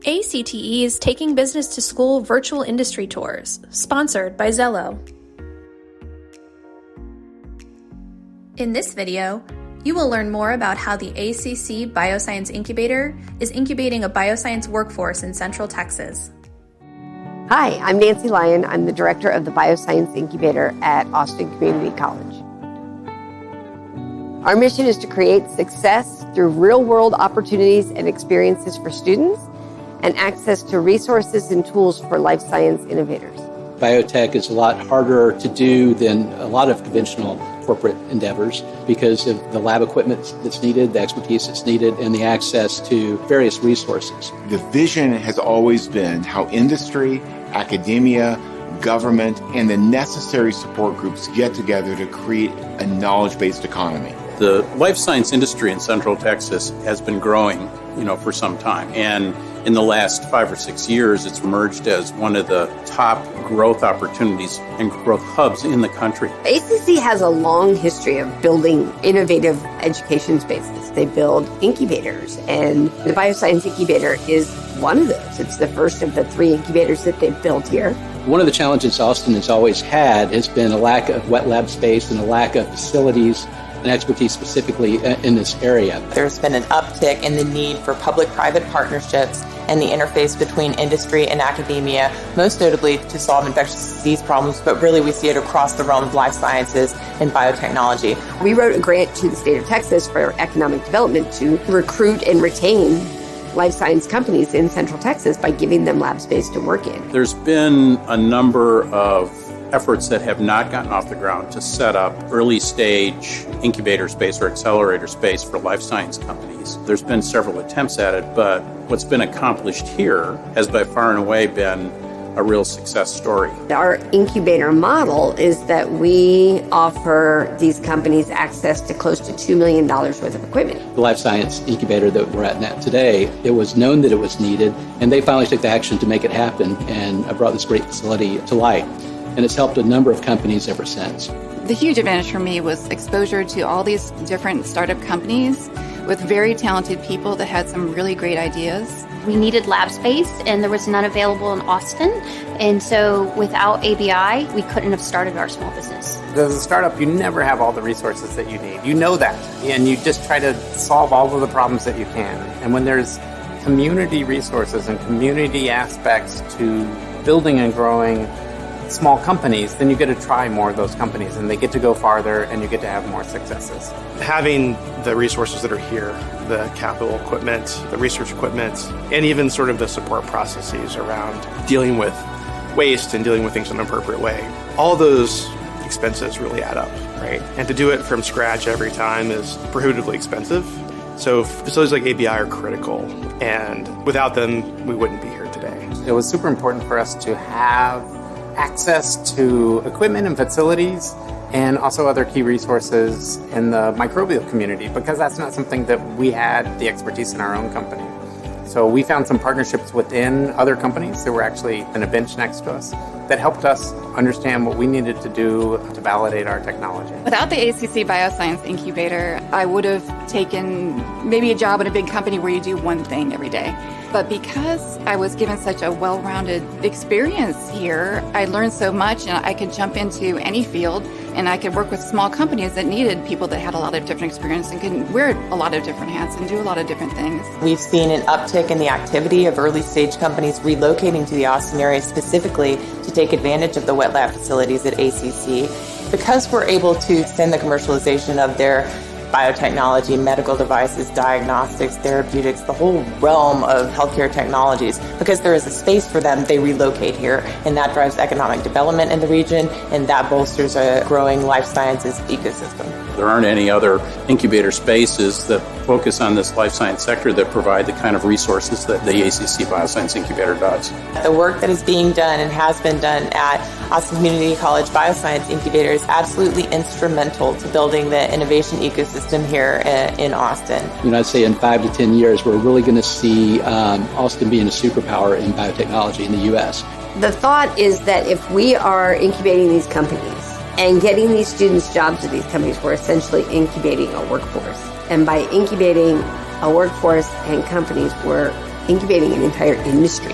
ACTE is Taking Business to School Virtual Industry Tours, sponsored by Zello. In this video, you will learn more about how the ACC Bioscience Incubator is incubating a bioscience workforce in Central Texas. Hi, I'm Nancy Lyon. I'm the director of the Bioscience Incubator at Austin Community College. Our mission is to create success through real-world opportunities and experiences for students and access to resources and tools for life science innovators. Biotech is a lot harder to do than a lot of conventional corporate endeavors because of the lab equipment that's needed, the expertise that's needed, and the access to various resources. The vision has always been how industry, academia, government, and the necessary support groups get together to create a knowledge-based economy. The life science industry in Central Texas has been growing, for some time. And in the last 5 or 6 years, it's emerged as one of the top growth opportunities and growth hubs in the country. ACC has a long history of building innovative education spaces. They build incubators, and the Bioscience Incubator is one of those. It's the first of the 3 incubators that they've built here. One of the challenges Austin has always had has been a lack of wet lab space and a lack of facilities and expertise specifically in this area. There's been an uptick in the need for public-private partnerships and the interface between industry and academia, most notably to solve infectious disease problems, but really we see it across the realm of life sciences and biotechnology. We wrote a grant to the state of Texas for economic development to recruit and retain life science companies in Central Texas by giving them lab space to work in. There's been a number of efforts that have not gotten off the ground to set up early stage incubator space or accelerator space for life science companies. There's been several attempts at it, but what's been accomplished here has by far and away been a real success story. Our incubator model is that we offer these companies access to close to $2 million worth of equipment. The life science incubator that we're at now today, it was known that it was needed, and they finally took the action to make it happen and brought this great facility to light. And it's helped a number of companies ever since. The huge advantage for me was exposure to all these different startup companies with very talented people that had some really great ideas. We needed lab space and there was none available in Austin. And so without ABI, we couldn't have started our small business. As a startup, you never have all the resources that you need. You know that. And you just try to solve all of the problems that you can. And when there's community resources and community aspects to building and growing small companies, then you get to try more of those companies and they get to go farther and you get to have more successes. Having the resources that are here, the capital equipment, the research equipment, and even sort of the support processes around dealing with waste and dealing with things in an appropriate way, all those expenses really add up, right? And to do it from scratch every time is prohibitively expensive. So facilities like ABI are critical, and without them, we wouldn't be here today. It was super important for us to have access to equipment and facilities and also other key resources in the microbial community, because that's not something that we had the expertise in our own company. So we found some partnerships within other companies that were actually in a bench next to us that helped us understand what we needed to do to validate our technology. Without the ACC Bioscience Incubator, I would have taken maybe a job in a big company where you do one thing every day. But because I was given such a well-rounded experience here, I learned so much and I could jump into any field and I could work with small companies that needed people that had a lot of different experience and could wear a lot of different hats and do a lot of different things. We've seen an uptick in the activity of early stage companies relocating to the Austin area specifically to take advantage of the wet lab facilities at ACC. Because we're able to extend the commercialization of their biotechnology, medical devices, diagnostics, therapeutics, the whole realm of healthcare technologies. Because there is a space for them, they relocate here, and that drives economic development in the region, and that bolsters a growing life sciences ecosystem. There aren't any other incubator spaces that focus on this life science sector that provide the kind of resources that the ACC Bioscience Incubator does. The work that is being done and has been done at Austin Community College Bioscience Incubator is absolutely instrumental to building the innovation ecosystem here in Austin. I'd say in 5 to 10 years, we're really going to see Austin being a superpower in biotechnology in the U.S. The thought is that if we are incubating these companies and getting these students jobs at these companies, we're essentially incubating a workforce. And by incubating a workforce and companies, we're incubating an entire industry.